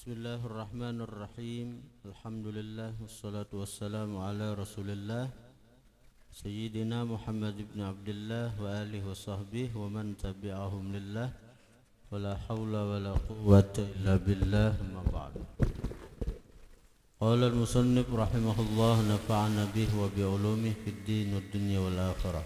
Bismillahirrahmanirrahim. Alhamdulillah wassalatu wassalamu ala Rasulillah Sayyidina Muhammad ibn Abdullah wa alihi wa sahbihi wa man tabi'ahum lillah wa la hawla wa la quwwata illa billah amma ba'd. Qala al-musannif rahimahullah nafa'ana bihi wa bi ulumihi fid din wad dunya wal akhirah.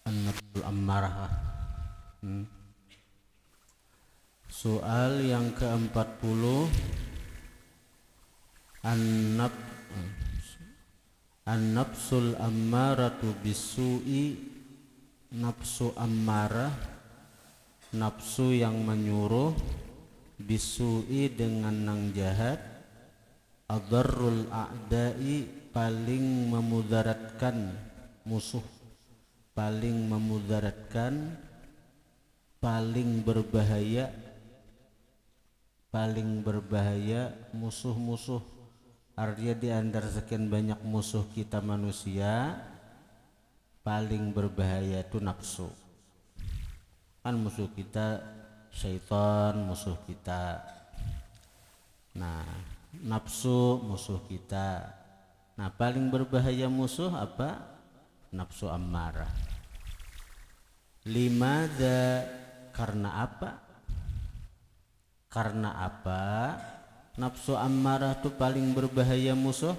An-nafsul ammarah. Soal yang ke-40, An-nafsul ammaratu bisu'i, nafsu ammarah, nafsu yang menyuruh, bisu'i dengan nang jahat, adarrul a'da'i, paling memudaratkan musuh, paling memudaratkan, paling berbahaya musuh-musuh. Artinya di antara sekian banyak musuh kita manusia, paling berbahaya itu nafsu. Kan musuh kita syaitan, musuh kita. Nah, nafsu musuh kita. Nah, paling berbahaya musuh apa? Nafsu ammarah. Limadza, karena apa? Karena apa nafsu ammarah itu paling berbahaya musuh?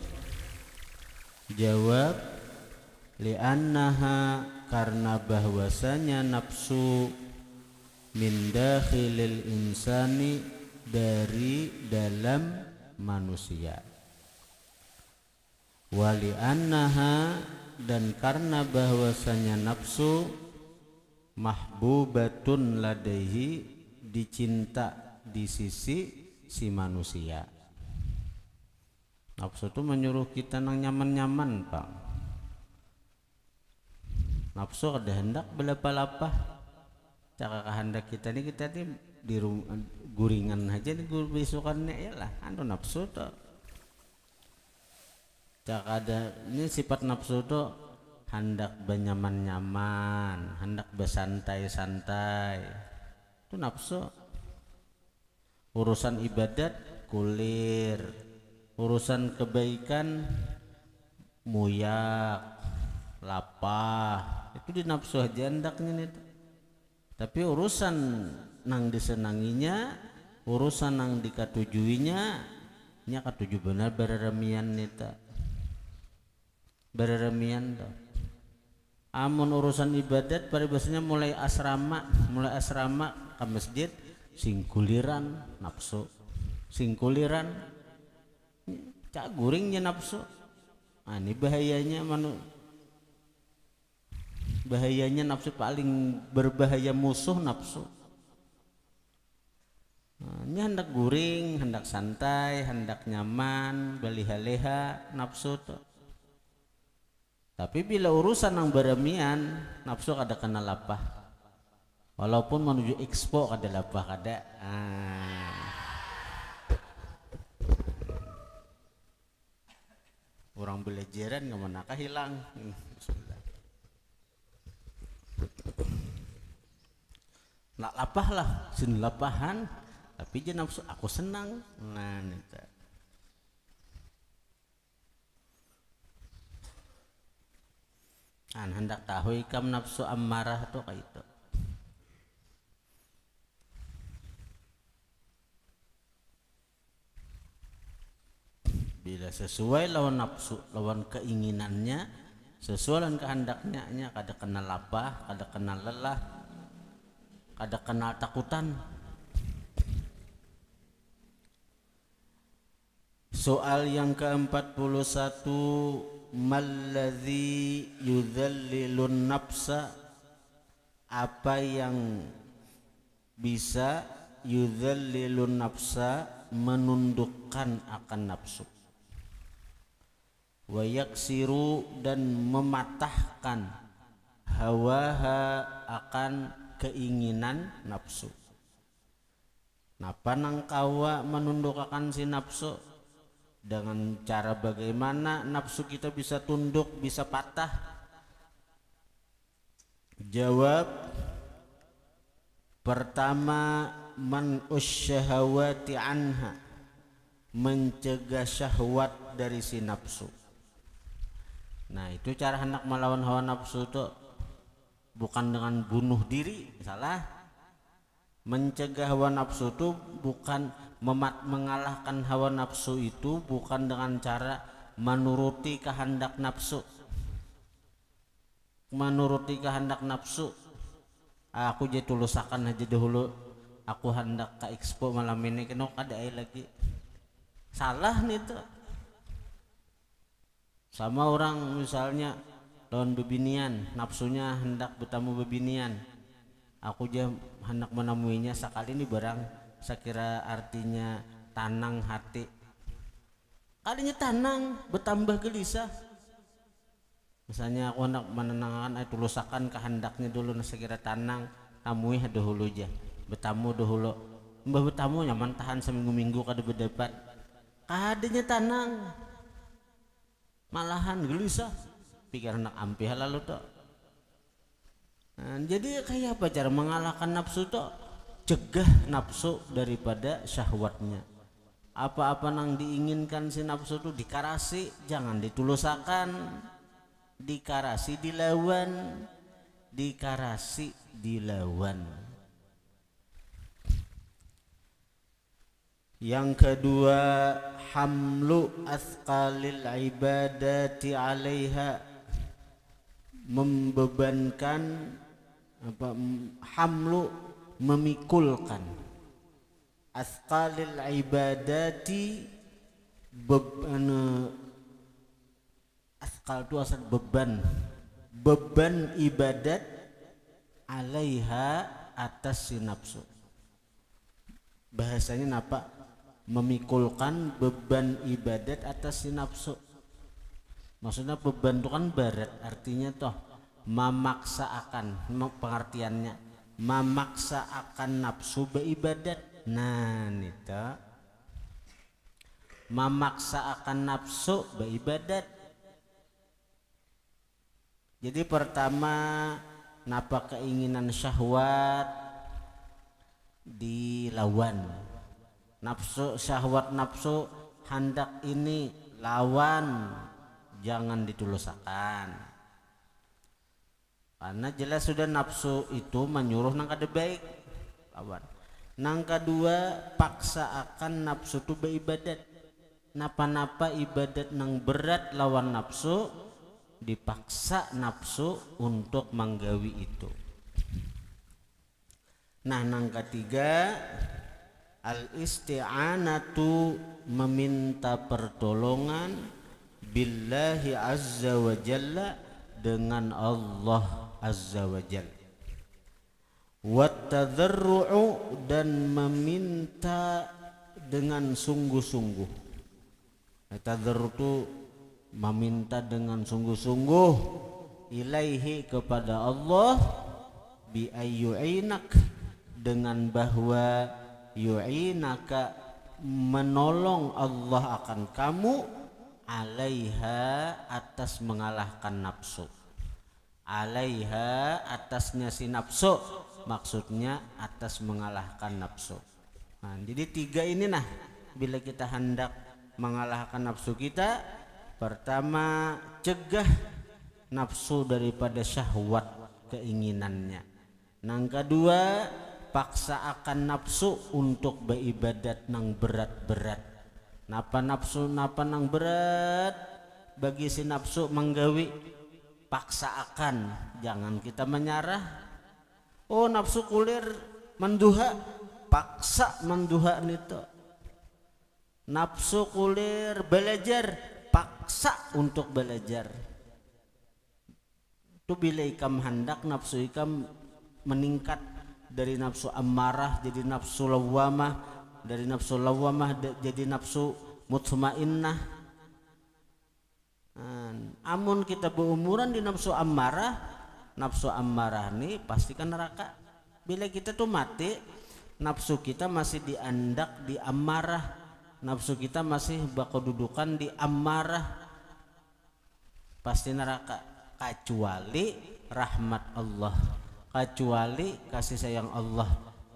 Jawab, li'annaha, karena bahwasanya nafsu min dakhilil insani, dari dalam manusia. Wa li'annaha, dan karena bahwasanya nafsu mahbubatun ladaihi, dicinta di sisi si manusia. Nafsu itu menyuruh kita nang nyaman-nyaman, Pak. Nafsu ada hendak belapa-lapa. Caka kehendak kita ini di guringan aja di besukannya ya lah, anu nafsu tuh. Cak ada ini sifat nafsu tuh hendak benyaman-nyaman, hendak bersantai-santai. Itu nafsu. Urusan ibadat kulir, urusan kebaikan muyak, lapah. Itu di nafsu aja hendaknya nih. Tapi urusan nang disenanginya, urusan nang dikatujuinya, nya katuju benar bereremian nita. Bereremian toh. Amun urusan ibadat pada biasanya mulai asrama ke masjid, singkuliran nafsu, singkuliran cak guringnya nafsu. Ini bahayanya nafsu, paling berbahaya musuh nafsu. Ini hendak guring, hendak santai, hendak nyaman, baliha-leha nafsu tuh. Tapi bila urusan yang beremian, nafsu kada kena lapah. Walaupun menuju expo kada lapah kada. Orang belajaran nggak manakah hilang. Nak lapah lah, sin lapahan. Tapi je nafsu aku senang. Nah, nita. Hendak tahu ikam nafsu ammarah tuh kayak itu. Bila sesuai lawan nafsu, lawan keinginannya, sesuai dengan kehendaknya, kada kena lapah, kada kena lelah, kada kena takutan. Soal yang ke-41, malladzi yudhallilun nafsa, apa yang bisa yudhallilun nafsa, menundukkan akan nafsu, wa yaksiru, dan mematahkan, hawaha, akan keinginan nafsu. Napa nang kawa menundukkan si nafsu? Dengan cara bagaimana nafsu kita bisa tunduk, bisa patah? Jawab, pertama, man usyahawati anha, mencegah syahwat dari si nafsu. Nah itu cara hendak melawan hawa nafsu tuh, bukan dengan bunuh diri, salah. Mencegah hawa nafsu itu bukan mengalahkan hawa nafsu itu bukan dengan cara menuruti kehendak nafsu. Menuruti kehendak nafsu, aku jadi tulusakan aja dahulu, aku hendak ke expo malam ini kena ada lagi, salah nih tuh. Sama orang misalnya lawan bebinian, nafsunya hendak bertemu bebinian, aku aja hendak menemuinya sekali ini barang sekira artinya tanang hati, kalinya tanang bertambah gelisah. Misalnya aku hendak menenangkan, tulusakan kehendaknya dulu sekira tanang, tamui dahulu aja, bertamu dahulu, mbah bertamu nyaman tahan seminggu-minggu kada berdebat, kadenya tanang malahan gelisah, pikir hendak ampih lalu tuh. Nah, jadi kayak apa cara mengalahkan nafsu tuh? Cegah nafsu daripada syahwatnya. Apa-apa nang diinginkan si nafsu tuh dikarasi, jangan ditulusakan. Dikarasi dilawan, dikarasi dilawan. Yang kedua, hamlu athqalil ibadati 'alaiha, membebankan hamlu, memikulkan, athqalil ibadati, athqal itu asal beban ibadat, 'alaiha, atas si nafsu. Bahasanya napa? Memikulkan beban ibadat atas si nafsu. Maksudnya beban itu kan barat, artinya toh memaksa akan, pengertiannya memaksa akan nafsu beribadat. Nah nita memaksa akan nafsu beribadat. Jadi pertama, napa keinginan syahwat dilawan, nafsu syahwat nafsu hendak ini lawan, jangan ditulusakan, karena jelas sudah nafsu itu menyuruh nang kada baik, lawan. Nang kedua, paksa akan nafsu itu beribadat. Napa-napa ibadat nang berat lawan nafsu, dipaksa nafsu untuk menggawi itu. Nah nang ketiga, al isti'anatu, meminta pertolongan billahi azza wa jalla, dengan Allah azza wa jalla. Wattadharru'u, dan meminta dengan sungguh-sungguh. Tadarru' itu meminta dengan sungguh-sungguh, ilaihi, kepada Allah, bi ayyu'inak, dengan bahwa yu'inaka, menolong Allah akan kamu, alaiha, atas mengalahkan nafsu. Alaiha, atasnya si nafsu, maksudnya atas mengalahkan nafsu. Nah, jadi tiga ini nah, bila kita hendak mengalahkan nafsu kita, pertama cegah nafsu daripada syahwat keinginannya. Nang kedua, paksa akan nafsu untuk beribadat nang berat-berat. Napa nafsu napa nang berat bagi si nafsu menggawi, paksa akan, jangan kita menyerah. Oh nafsu kulir menduha, paksa menduha nito. Nafsu kulir belajar, paksa untuk belajar. Itu bila ikam hendak nafsu ikam meningkat dari nafsu ammarah jadi nafsu lawamah, dari nafsu lawamah jadi nafsu mutmainnah. Amun kita berumuran di nafsu ammarah, nafsu ammarah nih pastikan neraka. Bila kita tuh mati, nafsu kita masih diandak di amarah, nafsu kita masih berkedudukan di amarah, pasti neraka, kecuali rahmat Allah, kecuali kasih sayang Allah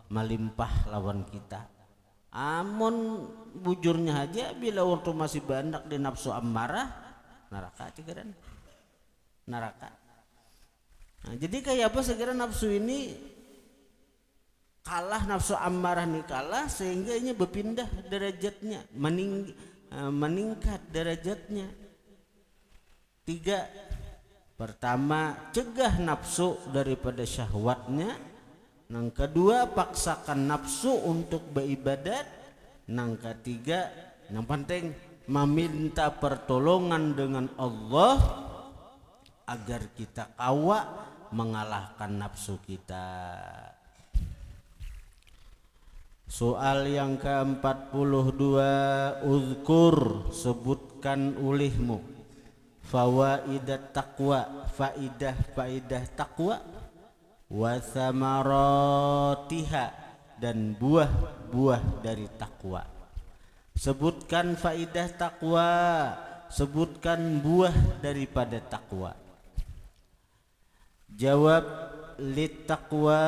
melimpah lawan kita. Amun bujurnya aja bila waktu masih banyak di nafsu amarah, neraka cikiran, neraka. Nah, jadi kayak apa segera nafsu ini kalah, nafsu amarah ini kalah sehingga ini berpindah derajatnya, meningkat derajatnya. 3, pertama cegah nafsu daripada syahwatnya. Yang kedua paksakan nafsu untuk beribadat. Yang ketiga yang penting meminta pertolongan dengan Allah agar kita kawa mengalahkan nafsu kita. Soal yang ke-42, uzkur, sebutkan ulihmu fawaidat taqwa, faidah taqwa, wa thamaratiha, dan buah-buah dari takwa. Sebutkan faidah takwa, sebutkan buah daripada takwa. Jawab, lit taqwa,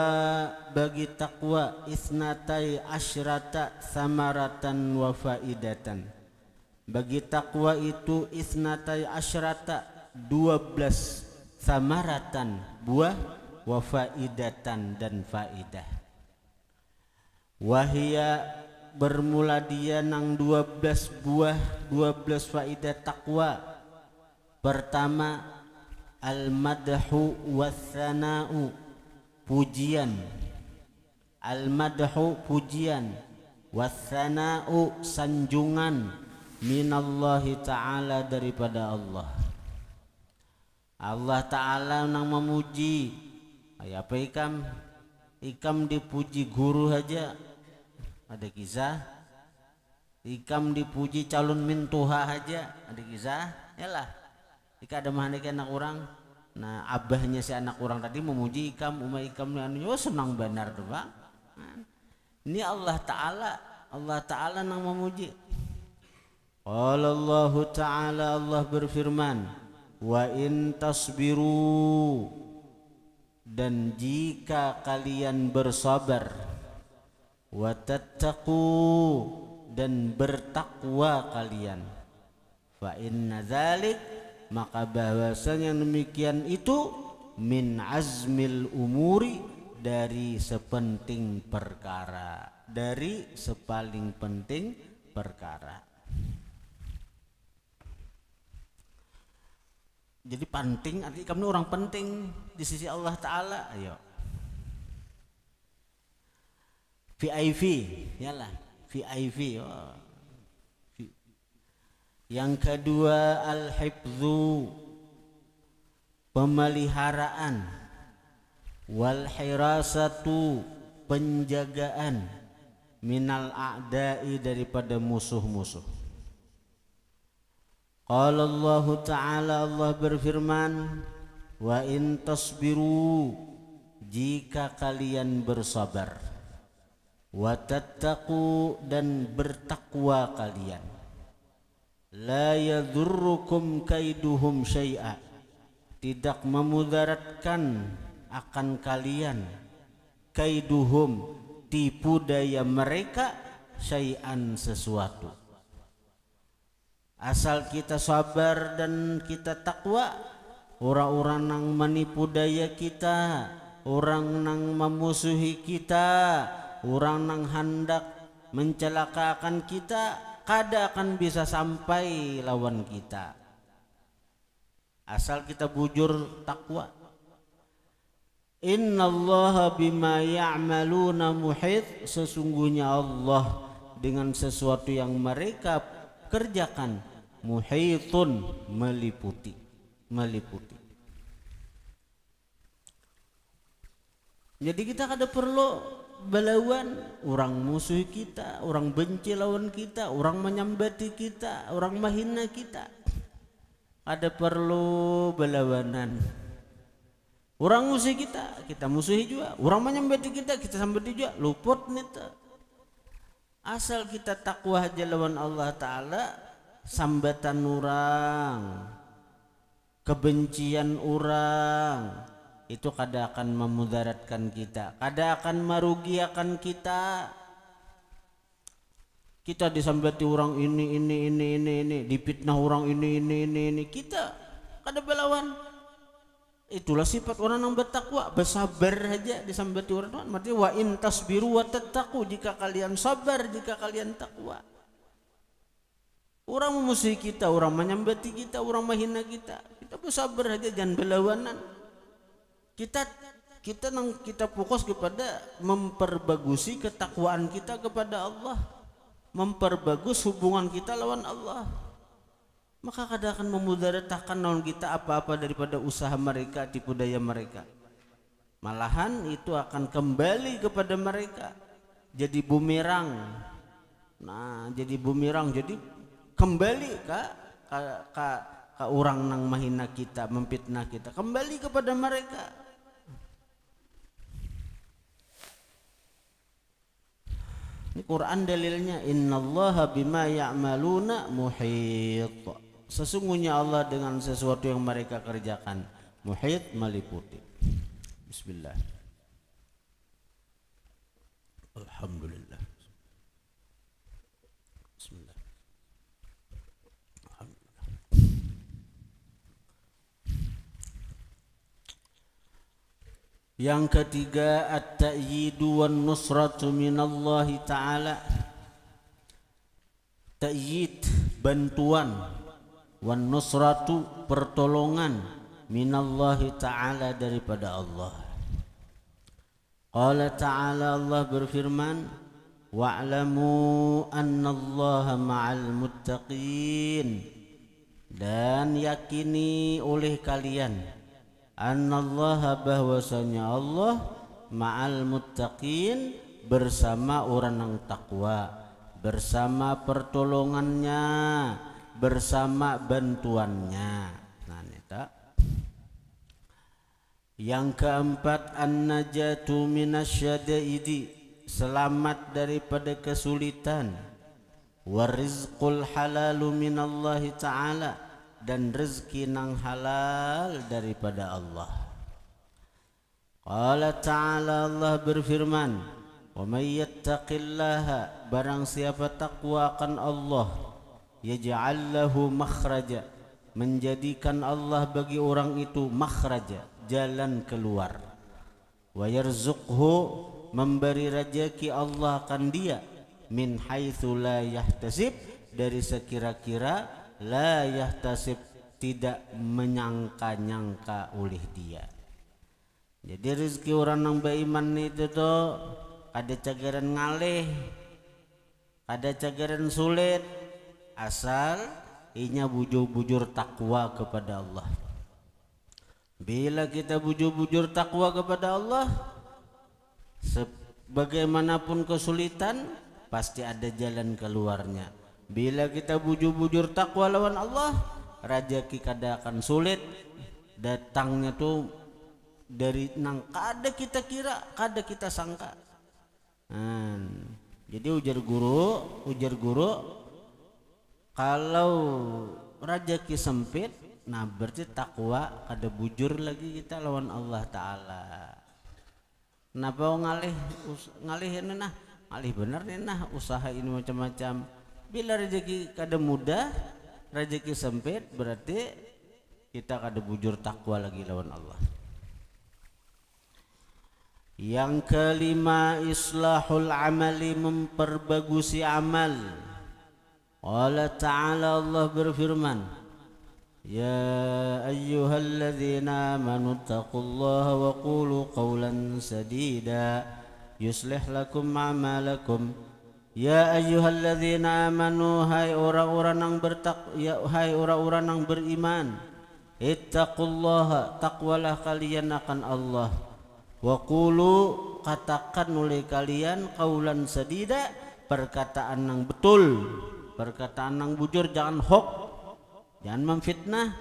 bagi takwa, isnatai asyrata samaratan wa faidatan. Bagi takwa itu isnatai asyrata, 12 samaratan, buah, wa faidatan, dan faidah. Wahia, bermula dia nang 12 buah, 12 faidah takwa. Pertama, al-madhu was-sana'u, pujian. Al-madhu pujian, was-sana'u sanjungan, minallahi ta'ala, daripada Allah. Allah ta'ala nang memuji. Apa ikam dipuji guru aja ada kisah, ikam dipuji calon mintuha aja ada kisah. Yalah, jika ada mahani anak orang, nah abahnya si anak orang tadi memuji ikam, ikam anu senang benar tuh Pak. Ini Allah Ta'ala nang memuji. Qala Allah Ta'ala, Allah berfirman, wa in tasbiru, dan jika kalian bersabar, wa tattaqu, dan bertakwa kalian, fa inna dzalik, maka bahwasanya demikian itu, min azmil umuri, dari sepenting perkara, dari sepaling penting perkara. Jadi penting, artinya kamu orang penting di sisi Allah Ta'ala. Ayo VIP, yalah VIP. Yang kedua, al-hifdzu, pemeliharaan, wal hirasatu, penjagaan, minal a'da'i, daripada musuh-musuh. Qala Allah Ta'ala, Allah berfirman, wa in tasbiru, jika kalian bersabar, wa tattaqu, dan bertakwa kalian, la yadurrukum kaiduhum syai'a, tidak memudaratkan akan kalian, kaiduhum, tipu daya mereka, syai'an, sesuatu. Asal kita sabar dan kita takwa, orang-orang yang menipu daya kita, orang yang memusuhi kita, orang yang hendak mencelakakan kita, kada akan bisa sampai lawan kita. Asal kita bujur takwa. Innallaha bima ya'maluna muhit, sesungguhnya Allah dengan sesuatu yang mereka kerjakan, muhitun, meliputi. Jadi kita kada perlu belawan orang musuh kita, orang benci lawan kita, orang menyambati kita, orang menghina kita. Ada perlu belawanan. Orang musuh kita musuhi juga. Orang menyambati kita sambati juga. Luput nih tuh. Asal kita takwa aja lawan Allah Ta'ala, sambatan orang, kebencian orang, itu kada akan memudaratkan kita, kada akan merugiakan kita. Kita disambati orang ini, dipitnah orang ini, kita kada belawan. Itulah sifat orang yang bertakwa, bersabar aja disambati orang. Maksudnya wa in tasbiru wa tattaqu, jika kalian sabar, jika kalian takwa. Orang memusuhi kita, orang menyambati kita, orang menghina kita bersabar aja, jangan berlawanan. Kita fokus kepada memperbagusi ketakwaan kita kepada Allah, memperbagus hubungan kita lawan Allah. Maka kada akan memudaratkan lawan kita apa-apa daripada usaha mereka, tipu daya mereka. Malahan itu akan kembali kepada mereka, jadi bumerang. Nah, jadi bumerang, jadi kembali ke orang nang mahina kita, memfitnah kita, kembali kepada mereka. Ini Quran dalilnya, innallaha bima ya'maluna muhit. Sesungguhnya Allah dengan sesuatu yang mereka kerjakan muhit, meliputi. Bismillah. Alhamdulillah. Bismillah. Alhamdulillah. Yang ketiga, at-ta'yidu wan nusratu minallahi ta'ala. Ta'yid, bantuan, wan nusratu, pertolongan, minallahi ta'ala, daripada Allah. Qala ta'ala, Allah berfirman, wa'lamu annallaha ma'al muttaqin, dan yakini oleh kalian, annallaha, bahwasanya Allah, ma'al muttaqin, bersama orang yang takwa, bersama pertolongannya, bersama bantuannya. Nah, neta. Yang keempat, an-najatu minasyadaidi, selamat daripada kesulitan, warizqul halalu minallahi ta'ala, dan rezeki nang halal daripada Allah. Qala ta'ala, Allah berfirman, wa may yattaqillaha, barang siapa takwa akan Allah, yaj'al lahu makhraja, menjadikan Allah bagi orang itu makhraja, jalan keluar. Wa yarzuqhu, memberi rezeki Allah akan dia, min haitsu la yahtasib, dari sekira-kira, la yahtasib, tidak menyangka-nyangka oleh dia. Jadi rezeki orang yang beriman itu tuh ada cagaran ngalih, ada cagaran sulit, asal inya bujur-bujur takwa kepada Allah. Bila kita bujur-bujur takwa kepada Allah, sebagaimanapun kesulitan pasti ada jalan keluarnya. Bila kita bujur-bujur takwa lawan Allah, rezeki kada akan sulit, datangnya tuh dari nang kada kita kira, kada kita sangka. Jadi ujar guru, kalau rezeki sempit, nah berarti takwa kada bujur lagi kita lawan Allah Ta'ala. Kenapa ngalih ini nah, ngalih bener nih nah, usaha ini macam-macam. Bila rezeki kada mudah, rezeki sempit, berarti kita kada bujur takwa lagi lawan Allah. Yang kelima, islahul amali, memperbagusi amal. Allah Ta'ala, Allah berfirman, ya ayyuhalladzina amanu taqullaha wa qulu qawlan sadida yuslih lakum a'malakum. Ya ayyuhalladzina amanu, hai orang-orang yang hai orang-orang yang beriman, ittaqullaha, takwalah kalian akan Allah, wa qulu, katakan oleh kalian, qawlan sadida, perkataan yang betul, perkataan yang bujur, jangan hoax, jangan memfitnah,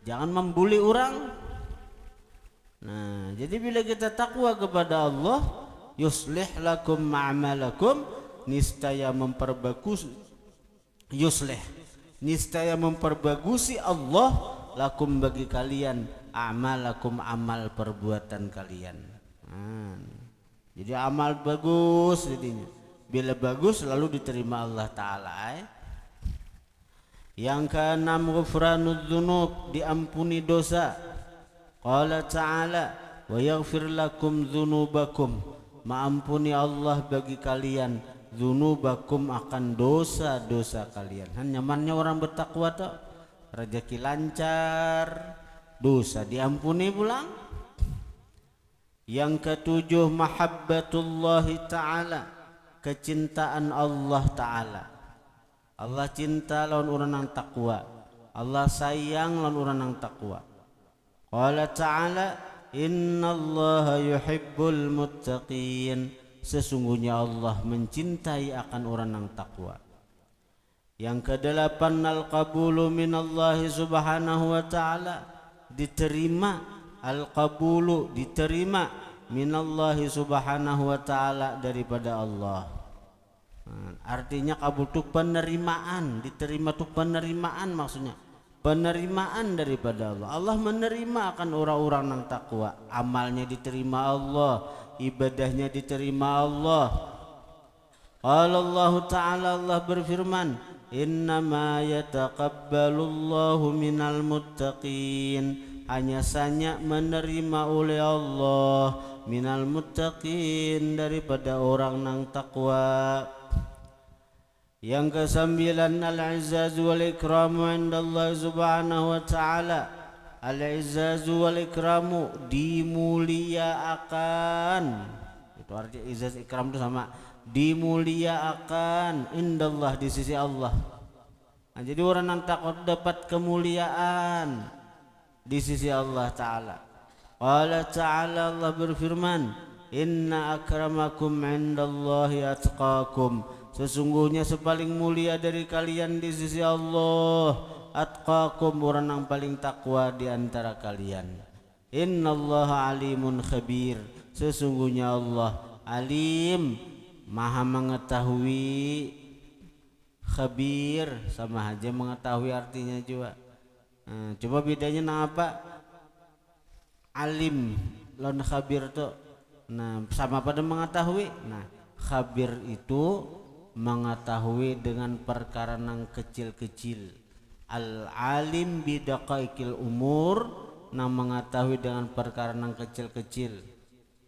jangan membuli orang. Nah, jadi bila kita takwa kepada Allah, yuslih lakum a'malakum, niscaya memperbagusi Allah lakum bagi kalian a'malakum, amal perbuatan kalian. Jadi amal bagus jadinya. Bila bagus lalu diterima Allah Ta'ala. Yang keenam, ghufranud dzunub, diampuni dosa. Qala ta'ala wa yaghfir lakum dzunubakum, maampuni Allah bagi kalian dzunubakum, akan dosa-dosa kalian. Nyamannya orang bertakwa tuh rezeki lancar, dosa diampuni pulang. Yang ketujuh, mahabbatullahi ta'ala, kecintaan Allah Ta'ala. Allah cinta lawan orang yang takwa, Allah sayang lawan orang yang takwa. Qala ta'ala innallaha yuhibbul muttaqin, sesungguhnya Allah mencintai akan orang yang takwa. Yang kedelapan, al-qabulu minallahi subhanahu wa ta'ala, diterima, al-qabulu diterima, minallahi subhanahu wa ta'ala, daripada Allah. Artinya kabul itu penerimaan, diterima itu penerimaan, maksudnya penerimaan daripada Allah. Allah menerima akan orang-orang yang takwa, amalnya diterima Allah, ibadahnya diterima Allah. Allah Ta'ala, Allah berfirman, innama yataqabbalullahu minal muttaqin, hanya saja menerima oleh Allah minal muttaqin, daripada orang yang takwa. Yang kesembilan, al-izzazu wal ikramu indallah subhanahu wa ta'ala, al-izzazu wal ikramu, dimuliakan. Itu artinya izzaz ikram itu sama, dimuliakan, indallah, di sisi Allah. Nah, jadi orang yang takut dapat kemuliaan di sisi Allah Ta'ala. Allah Ta'ala, Allah berfirman, inna akramakum indallahi atqakum, sesungguhnya sepaling mulia dari kalian di sisi Allah, atqakum, orang yang paling takwa di antara kalian. Innallaha alimun khabir, sesungguhnya Allah alim, maha mengetahui, khabir sama aja mengetahui artinya juga. Coba bedanya apa? Alim lawan khabir tuh, nah sama pada mengetahui. Nah, khabir itu mengetahui dengan perkara yang kecil-kecil. Al-alim bidaqaiqil umur, yang mengetahui dengan perkara yang kecil-kecil.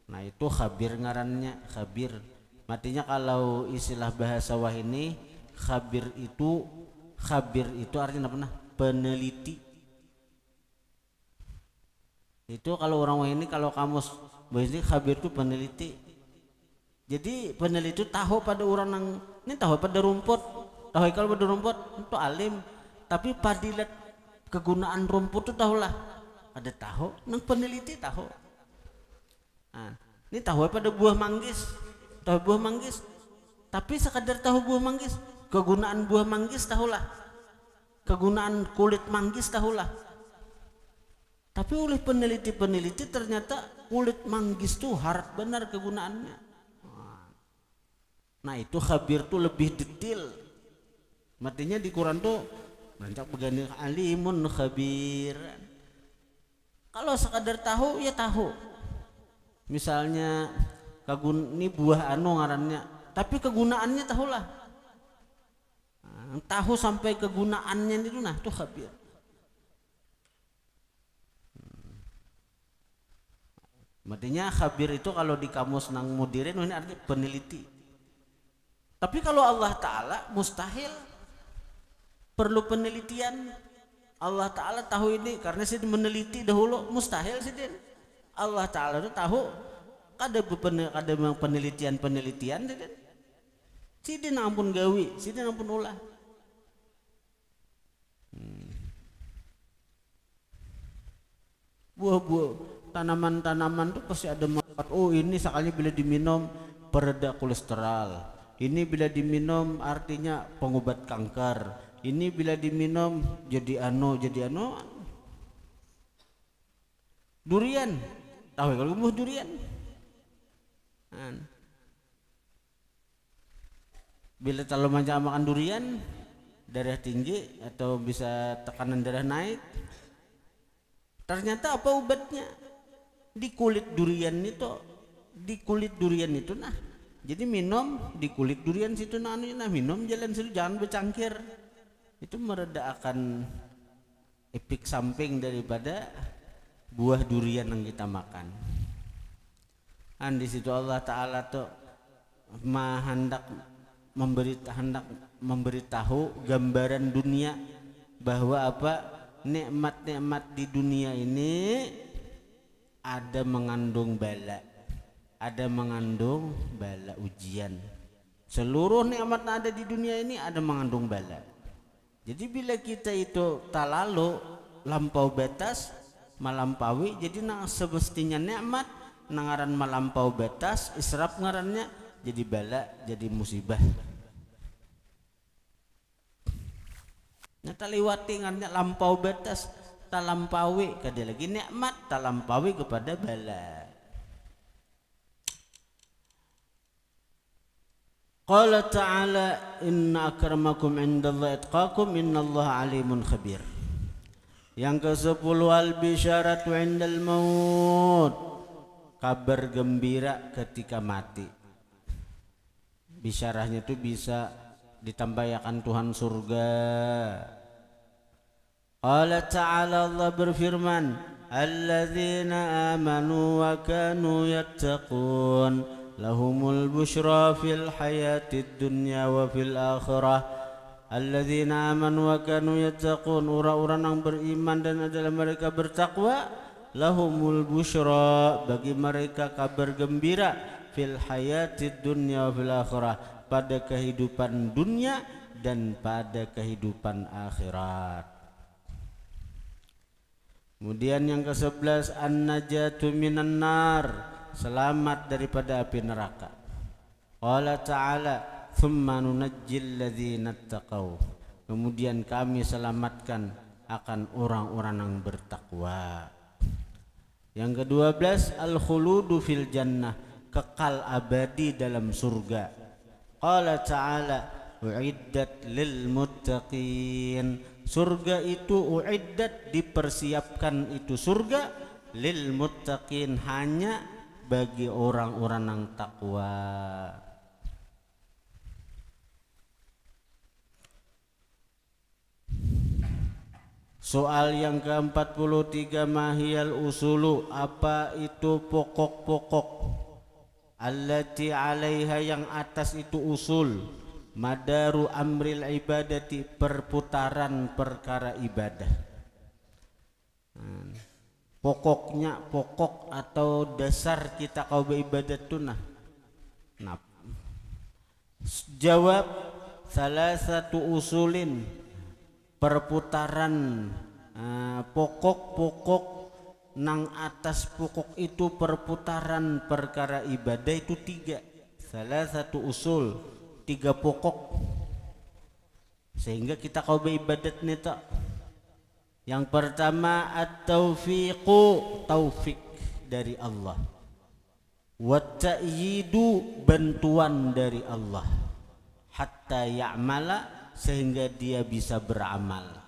Nah, itu khabir ngarannya, khabir. Artinya kalau istilah bahasa wah ini, khabir itu artinya apa? Nah, peneliti. Itu kalau orang wah ini, kalau kamus bahasa ini, khabir itu peneliti. Jadi peneliti itu tahu pada orang yang ini, tahu pada rumput, tahu kalau pada rumput itu alim, tapi padilat kegunaan rumput itu tahulah, ada tahu, nang peneliti tahu. Nah, ini tahu pada buah manggis, tahu buah manggis, tapi sekadar tahu buah manggis, kegunaan buah manggis tahulah, kegunaan kulit manggis tahulah. Tapi oleh peneliti ternyata kulit manggis tuh harap benar kegunaannya. Nah, itu khabir tuh lebih detail. Artinya di Quran tuh banyak begini, alimun khabir. Kalau sekadar tahu ya tahu. Misalnya ini buah anu ngarannya, tapi kegunaannya tahulah. Nah, tahu sampai kegunaannya itu, nah tuh khabir. Artinya khabir itu kalau di kamus nang mudirin ini artinya peneliti. Tapi kalau Allah Ta'ala mustahil, perlu penelitian. Allah Ta'ala tahu ini karena saya meneliti dahulu, mustahil sih. Allah Ta'ala itu tahu, ada penelitian sidin ampun gawi, sidin ampun ulah. Buah-buah, tanaman-tanaman itu pasti ada manfaat. Oh, ini sekali bila diminum pereda kolesterol, ini bila diminum artinya pengobat kanker, ini bila diminum jadi anu. Durian tahu kalau buah durian. Bila terlalu banyak makan durian, darah tinggi atau bisa tekanan darah naik. Ternyata apa obatnya? Di kulit durian itu nah. Jadi minum di kulit durian situ nah minum jalan situ jangan bercangkir. Itu meredakan efek samping daripada buah durian yang kita makan. Di situ Allah Ta'ala tuh hendak memberitahu gambaran dunia bahwa apa nikmat-nikmat di dunia ini ada mengandung bala, ujian. Seluruh nikmat yang ada di dunia ini ada mengandung bala. Jadi bila kita itu talalu lampau batas melampaui, jadi semestinya nikmat nangaran melampau batas israf ngarannya jadi bala, jadi musibah. Nyata liwati ngarannya lampau batas talampaui kada lagi nikmat talampaui kepada bala. Qala ta'ala inna akramakum indallahi atqakum innallaha alimun khabir. Yang ke-10 al-bisyaratu indal maut, kabar gembira ketika mati. Bisyarahnya itu bisa ditambahkan Tuhan surga. Qala ta'ala, Allah berfirman, alladzina amanu wa kanu yattaqun lahumul busyra fil hayatid dunya wa fil akhirah. Alladzina amanu wa kanu yattaqun, orang-orang yang beriman dan adalah mereka bertakwa, lahumul busyra, bagi mereka kabar gembira, fil hayatid dunya wa fil akhirah, pada kehidupan dunia dan pada kehidupan akhirat. Kemudian yang ke-11 an-najatu minan nar, selamat daripada api neraka. Qala ta'ala thumma nunajjil ladzina taqaw, kemudian kami selamatkan akan orang-orang yang bertakwa. Yang ke-12 al-khuludu fil jannah, kekal abadi dalam surga. Qala ta'ala uiddat lil muttaqin, surga itu uiddat dipersiapkan itu surga lil muttaqin, hanya bagi orang-orang yang takwa. Soal yang ke-43, mahiyal usulu, apa itu pokok-pokok, allati alaiha, yang atas itu usul, madaru amril ibadati, perputaran perkara ibadah. Pokoknya, pokok atau dasar kita kau beribadat itu nah. Jawab, salah satu usulin, perputaran pokok-pokok nang atas pokok itu perputaran perkara ibadah itu 3. Salah satu usul 3 pokok sehingga kita kau beribadat nita. Yang pertama at-taufiqu, taufik dari Allah, wa ta'yidu, bantuan dari Allah, hatta ya'mala, sehingga dia bisa beramal.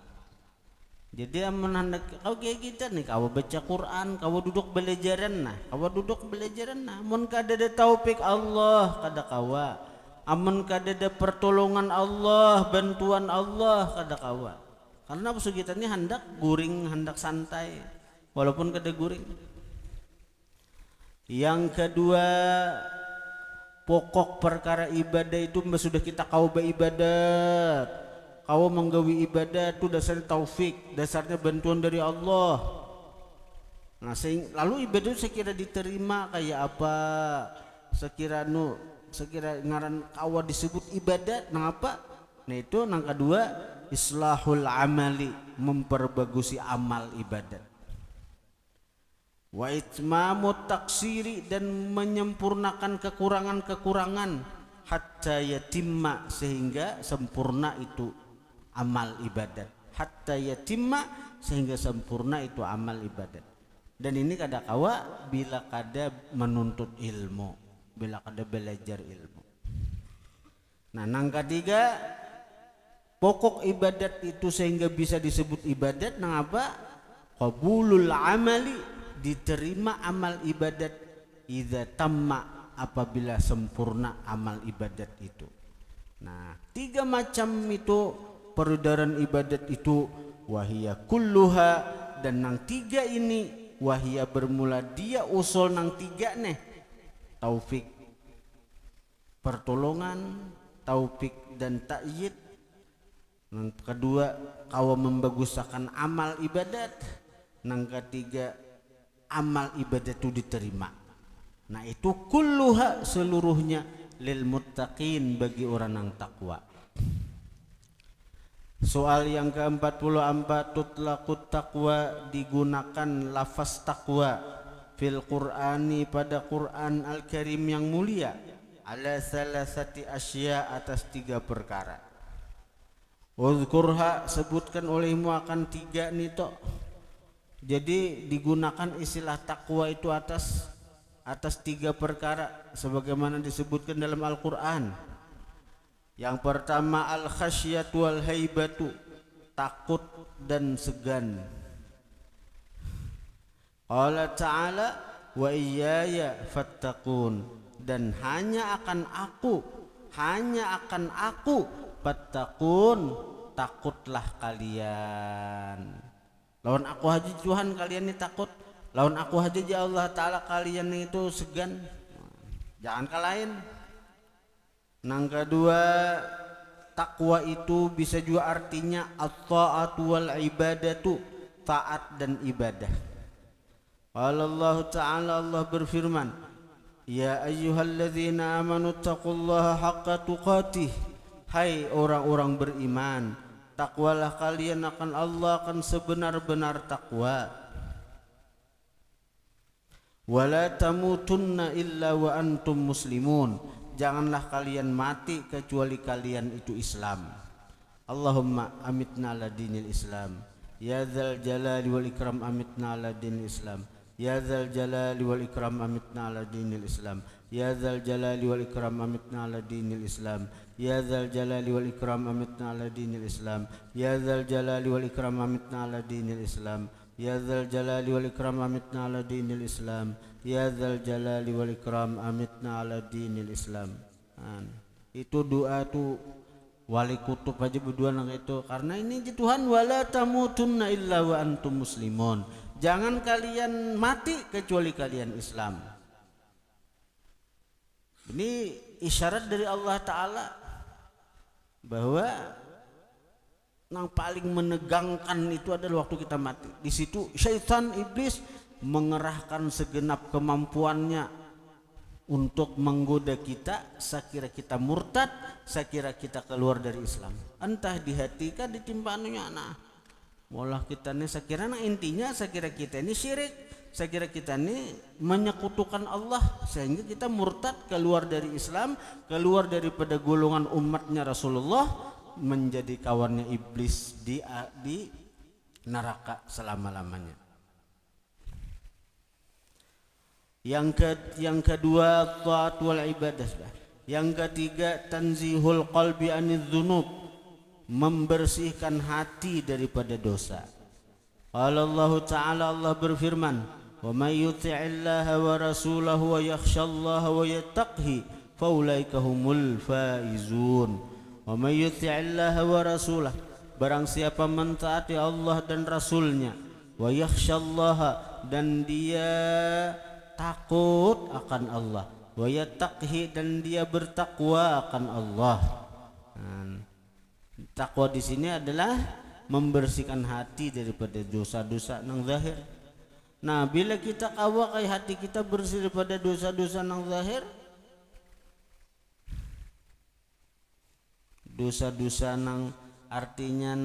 Jadi menandak kau kayak kita nih, kau baca Quran, kau duduk belajaran nah, mun kada ada taufik Allah kada kawa, amun kada ada pertolongan Allah, bantuan Allah kada kawa. Karena musuh kita ini hendak guring, hendak santai walaupun kada guring. Yang kedua, pokok perkara ibadah itu sudah kita kau beribadat, kau menggawi ibadat itu dasarnya taufik, dasarnya bantuan dari Allah. Nah, lalu ibadah sekira diterima kayak apa, sekira ngaran kau disebut ibadat, nah apa? Nah itu yang kedua, islahul amali, memperbagusi amal ibadat. Wa itmamu taksiri, dan menyempurnakan kekurangan-kekurangan, hatta yatimma, sehingga sempurna itu amal ibadat, hatta yatimma, sehingga sempurna itu amal ibadat. Dan ini kada kawa bila kada menuntut ilmu, bila kada belajar ilmu. Nah, nang ketiga, pokok ibadat itu sehingga bisa disebut ibadat nang apa? Qabulul amali, diterima amal ibadat idza tamma, apabila sempurna amal ibadat itu. Nah, 3 macam itu peredaran ibadat itu, wahia kulluha, dan nang 3 ini wahia bermula dia usul nang 3 nih, taufik pertolongan, taufik dan ta'yid. Nang kedua kawa membagusakan amal ibadat, nang ketiga amal ibadat itu diterima. Nah, itu kulluha seluruhnya lil muttaqin, bagi orang yang takwa. Soal yang ke-44, tutlaqut taqwa, digunakan lafaz takwa fil Qur'ani, pada Quran Al-Karim yang mulia, ala salasati asya, atas 3 perkara. Uzkurha, sebutkan olehmu akan 3 nih toh. Jadi digunakan istilah takwa itu atas 3 perkara sebagaimana disebutkan dalam Al-Qur'an. Yang pertama al-khasyatu wal haibatu, takut dan segan. Allah Ta'ala wa iyaya fattaqun, dan hanya akan aku fattaqun, takutlah kalian. Lawan aku haji Tuhan kalian ini takut, lawan aku haji Allah Ta'ala kalian itu segan. Jangan kalahin. Nang kedua, takwa itu bisa juga artinya at-ta'atu wal ibadatu, taat dan ibadah. Allah Ta'ala, Allah berfirman, ya ayyuhalladzina amanu taqullaha haqqa tuqatih, hai orang-orang beriman, takwalah kalian akan Allah, akan sebenar-benar takwa. Wala tamutunna illa wa antum muslimun, janganlah kalian mati kecuali kalian itu Islam. Allahumma amitna ala dinil Islam, ya dzal jalali wal ikram, amitna ala dinil Islam, ya dzal jalali wal ikram, amitna ala dinil Islam, ya dzal jalali wal ikram, amitna ala dinil Islam, ya dzal jalali wal ikram, amitna ala dinil Islam, ya dzal jalali wal ikram, amitna ala dinil Islam, ya dzal jalali wal ikram, amitna ala dinil Islam, ya dzal jalali wal ikram, amitna ala dinil Islam. Itu doa tuh wali kutub aja berdua nang itu, karena ini Tuhan, wala tamutunna illa wa antum muslimun, jangan kalian mati kecuali kalian Islam. Ini isyarat dari Allah Ta'ala bahwa yang paling menegangkan itu adalah waktu kita mati. Di situ syaitan iblis mengerahkan segenap kemampuannya untuk menggoda kita, sekira kita murtad, sekira kita keluar dari Islam. Entah di hati kah ditimpannya, nah molah kita nih sekira, nah intinya sekira kita ini syirik, sekira kita ini menyekutukan Allah, sehingga kita murtad, keluar dari Islam, keluar daripada golongan umatnya Rasulullah, menjadi kawannya iblis di neraka selama-lamanya. Yang kedua taat wal ibadah. Yang ketiga tanzihul qalbi anidz dzunub, membersihkan hati daripada dosa. Allah Ta'ala, Allah berfirman, wa may yuti'illaha wa rasulahu wa yakhshallaha wa yattaqhi faulaika humul faizun. Wa may yuti'illaha wa rasulahu, barang siapa mentaati Allah dan Rasulnya, wa yakhshallaha, dan dia takut akan Allah, wa yattaqhi, dan dia bertakwa akan Allah. Takwa di sini adalah membersihkan hati daripada dosa-dosa nang zahir. Nah, bila kita kawa kai hati kita bersih daripada dosa-dosa nang zahir, dosa-dosa nang artinya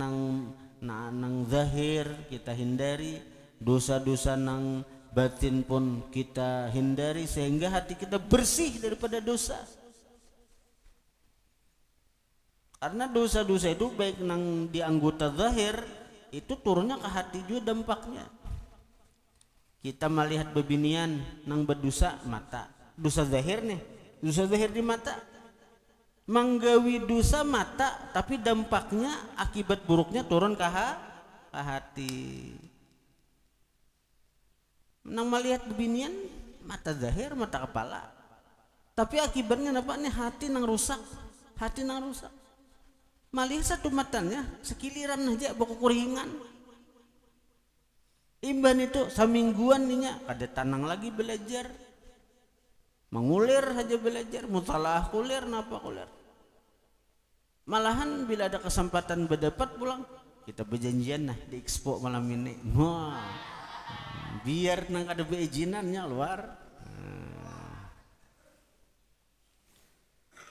nang zahir kita hindari, dosa-dosa nang batin pun kita hindari, sehingga hati kita bersih daripada dosa. Karena dosa-dosa itu baik nang di anggota zahir itu turunnya ke hati juga dampaknya. Kita melihat bebinian nang berdosa mata. Dosa zahir nih. Dosa zahir di mata. Manggawi dosa mata tapi dampaknya akibat buruknya turun ke hati. Nang melihat bebinian mata zahir, mata kepala. Tapi akibatnya apa nih? Hati nang rusak. Hati nang rusak. Melihat satu matanya sekiliran aja baku kuringan. Imban itu samingguan ninya kada tanang lagi belajar. Mengulir saja belajar, mutalah kulir napa kulir. Malahan bila ada kesempatan berdapat pulang, kita berjanjian nah di expo malam ini. Wah, biar nang ada beijinannya luar.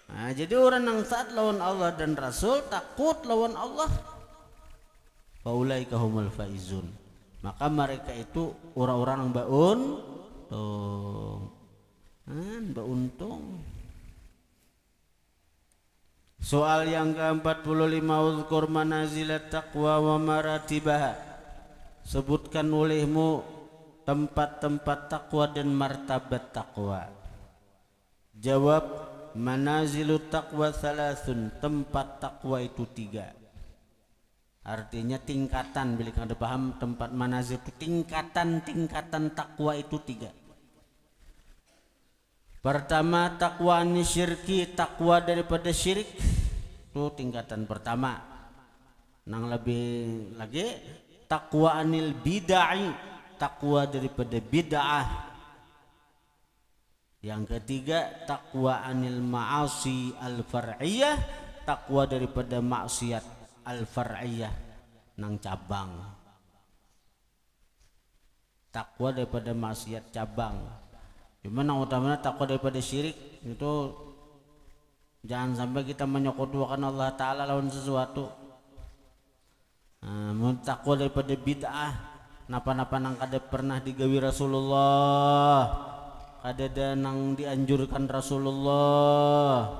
Nah, jadi orang yang taat lawan Allah dan Rasul, takut lawan Allah, faulaika humul faizun. Maka mereka itu orang-orang yang beruntung. Soal yang ke-45, uzkur manazilat taqwa wa maratibaha. Sebutkan olehmu tempat-tempat takwa dan martabat takwa. Jawab, manazilut taqwa thalathun. Tempat takwa itu 3. Artinya tingkatan, bila kada paham tempat manazil itu tingkatan takwa itu 3. Pertama, takwa ani syirki, takwa daripada syirik. Itu tingkatan pertama. Nang lebih lagi takwa anil bid'ah, takwa daripada bid'ah. Yang ketiga, takwa anil ma'asi al-far'iyah, takwa daripada maksiat al-far'iyah nang cabang. Takwa daripada maksiat cabang. Cuma nang utamanya takwa daripada syirik itu jangan sampai kita menyekutukan Allah Ta'ala lawan sesuatu. Takwa daripada bid'ah, napa-napa nang kada pernah digawi Rasulullah, kada nang dianjurkan Rasulullah,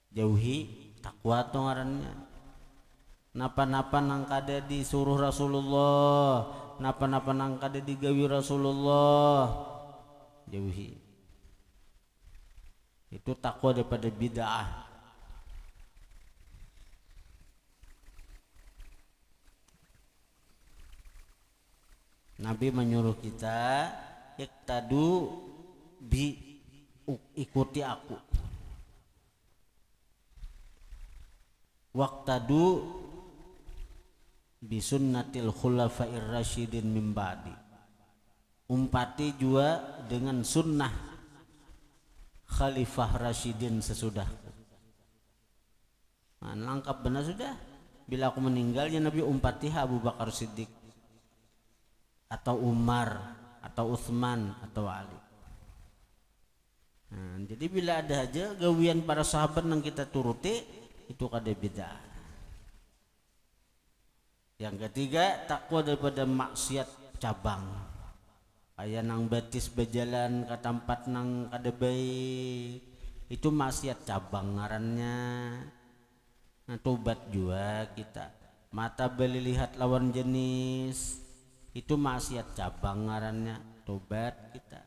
jauhi. Takwa tu ngarannya. Napa-napa nang kada disuruh Rasulullah, napa-napa nang kada digawi Rasulullah, jauhi. Itu takwa daripada bid'ah. Nabi menyuruh kita iktadu bi, ikuti aku. Waqtadu bisunnatil khulafair rasyidin min ba'di. Umpati juga dengan sunnah khalifah rasyidin sesudahku. Nah, lengkap benar sudah. Bila aku meninggal ya Nabi umpatiha Abu Bakar Siddiq atau Umar atau Utsman atau Ali. Nah, jadi bila ada aja gawian para sahabat yang kita turuti, itu kada bid'ah. Yang ketiga, takwa daripada maksiat cabang. Kayak nang batis berjalan ke tempat nang kada baik, itu maksiat cabang ngarannya. Nah, tobat juga kita. Mata beli lihat lawan jenis, itu maksiat cabang ngarannya. Tobat kita.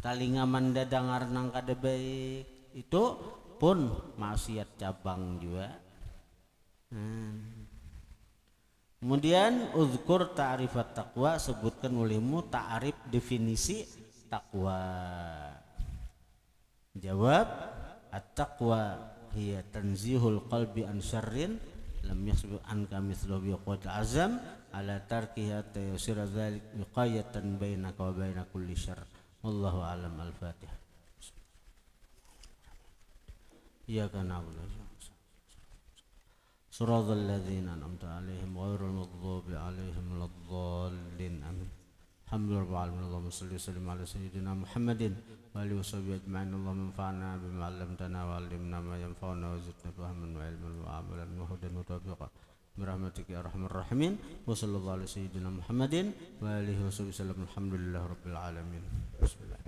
Talinga manda dengar nang kada baik, itu pun maksiat cabang juga. Kemudian uzkur ta'rifat taqwa, sebutkan olehmu ta'rif definisi takwa. Jawab, at-taqwa hiya tanzihul qalbi an syarrin lam yasbiq anka mithlu bi quwwatil azam ala tarkiha tayasira dzalik wiqayatan bainaka wa baina kulli syarr. Wallahu a'lam. Al-Fatihah. Iyyaka na'budu Shiratal ladzina an'amta 'alaihim ghairil maghdubi 'alaihim waladdallin. Amin. Alhamdulillahi rabbil alamin. Allahumma shalli wa sallim ala sayyidina Muhammadin wa alihi washabbihi ajma'in. Allahumma anfa'na bima 'allamtana wa 'allimna ma yanfa'una wa zidna fahman wa 'ilman wa 'amalan wa hudan wa tawfiqan birahmatika ya arhamar rahimin. Wa sallallahu ala sayyidina Muhammadin wa alihi washabbihi sallam. Alhamdulillahi rabbil alamin. Bismillah.